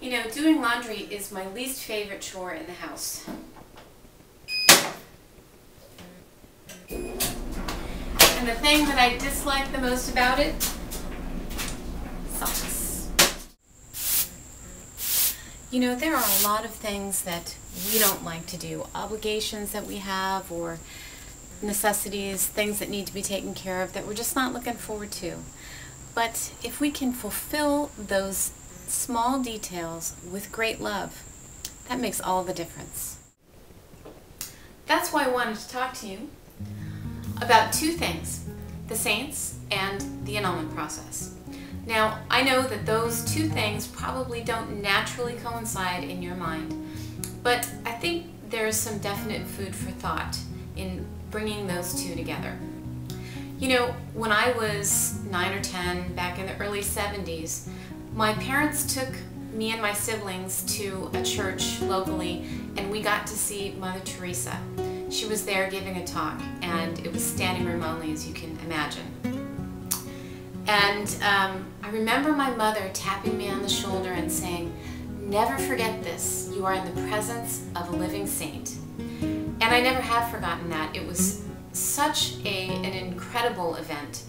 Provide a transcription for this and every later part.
You know, doing laundry is my least favorite chore in the house. And the thing that I dislike the most about it, socks. You know, there are a lot of things that we don't like to do, obligations that we have or necessities, things that need to be taken care of that we're just not looking forward to. But if we can fulfill those small details with great love, that makes all the difference. That's why I wanted to talk to you about two things, the saints and the annulment process. Now, I know that those two things probably don't naturally coincide in your mind, but I think there's some definite food for thought in bringing those two together. You know, when I was 9 or 10, back in the early 70s, my parents took me and my siblings to a church locally, and we got to see Mother Teresa. She was there giving a talk, and it was standing room only, as you can imagine. And I remember my mother tapping me on the shoulder and saying, "Never forget this, you are in the presence of a living saint." And I never have forgotten that. It was such an incredible event.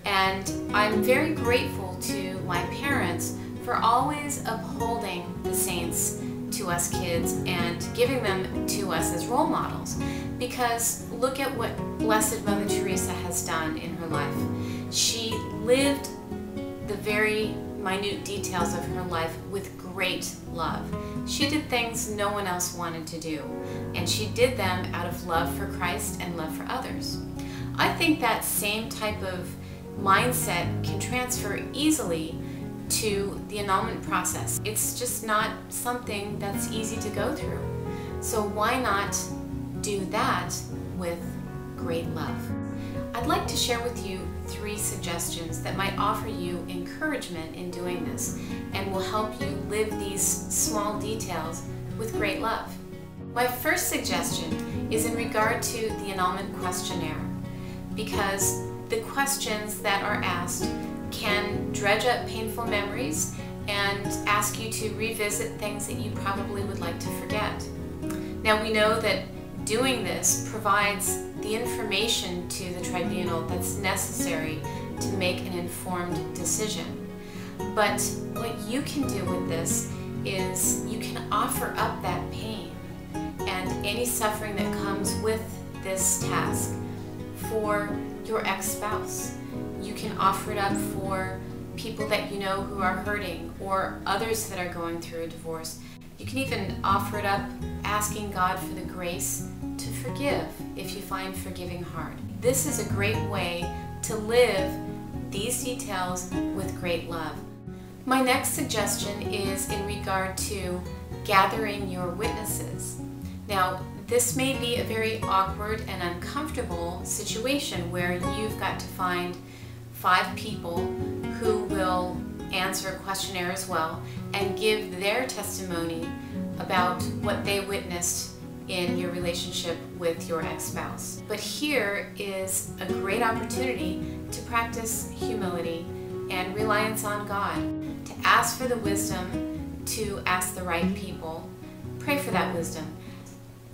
And I'm very grateful to my parents for always upholding the saints to us kids and giving them to us as role models. Because look at what Blessed Mother Teresa has done in her life. She lived the very minute details of her life with great love. She did things no one else wanted to do, and she did them out of love for Christ and love for others. I think that same type of mindset can transfer easily to the annulment process. It's just not something that's easy to go through. So why not do that with great love? I'd like to share with you 3 suggestions that might offer you encouragement in doing this and will help you live these small details with great love. My first suggestion is in regard to the annulment questionnaire, because the questions that are asked can dredge up painful memories and ask you to revisit things that you probably would like to forget. Now, we know that doing this provides the information to the tribunal that's necessary to make an informed decision. But what you can do with this is you can offer up that pain and any suffering that comes with this task for your ex-spouse. You can offer it up for people that you know who are hurting or others that are going through a divorce. You can even offer it up asking God for the grace to forgive if you find forgiving hard. This is a great way to live these details with great love. My next suggestion is in regard to gathering your witnesses. Now, this may be a very awkward and uncomfortable situation where you've got to find 5 people who will answer a questionnaire as well and give their testimony about what they witnessed in your relationship with your ex-spouse. But here is a great opportunity to practice humility and reliance on God, to ask for the wisdom to ask the right people, pray for that wisdom,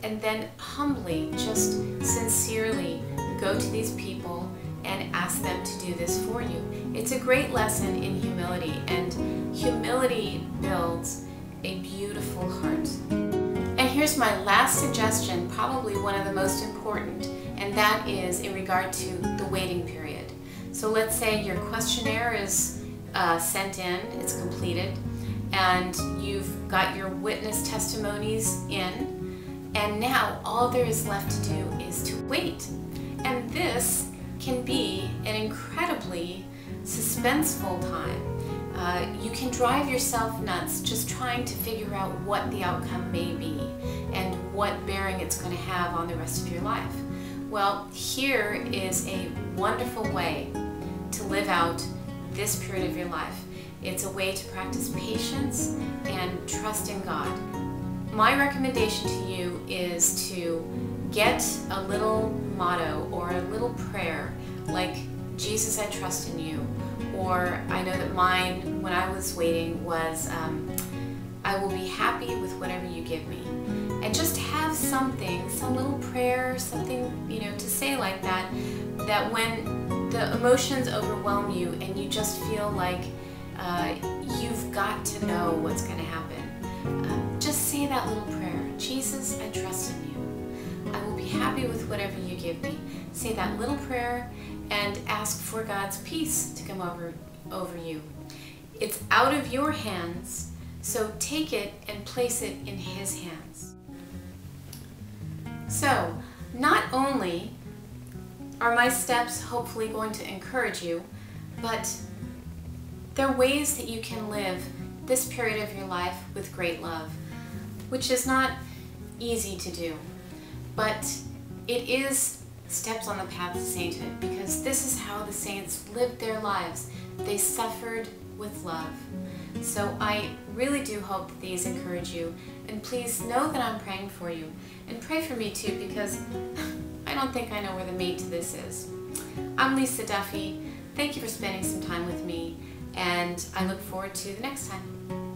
and then humbly, just sincerely go to these people and ask them to do this for you. It's a great lesson in humility, and humility builds a beautiful heart. And here's my last suggestion, probably one of the most important, and that is in regard to the waiting period. So let's say your questionnaire is sent in, it's completed, and you've got your witness testimonies in, and now all there is left to do is to wait. And this can be an incredibly suspenseful time. You can drive yourself nuts just trying to figure out what the outcome may be and what bearing it's going to have on the rest of your life. Well, here is a wonderful way to live out this period of your life. It's a way to practice patience and trust in God. My recommendation to you is to get a little motto or a little prayer like, "Jesus, I trust in you." Or I know that mine, when I was waiting, was, I will be happy with whatever you give me. And just have something, some little prayer, something, to say like that, that when the emotions overwhelm you and you just feel like you've got to know what's going to happen, just say that little prayer. Jesus, I trust in you. I will be happy with whatever you give me. Say that little prayer and ask for God's peace to come over you. It's out of your hands, so take it and place it in His hands. So, not only are my steps hopefully going to encourage you, but there are ways that you can live this period of your life with great love, which is not easy to do, but it is steps on the path to sainthood, because this is how the saints lived their lives. They suffered with love. So I really do hope that these encourage you, and please know that I'm praying for you, and pray for me too, because I don't think I know where the mate to this is. I'm Lisa Duffy. Thank you for spending some time with me, and I look forward to the next time.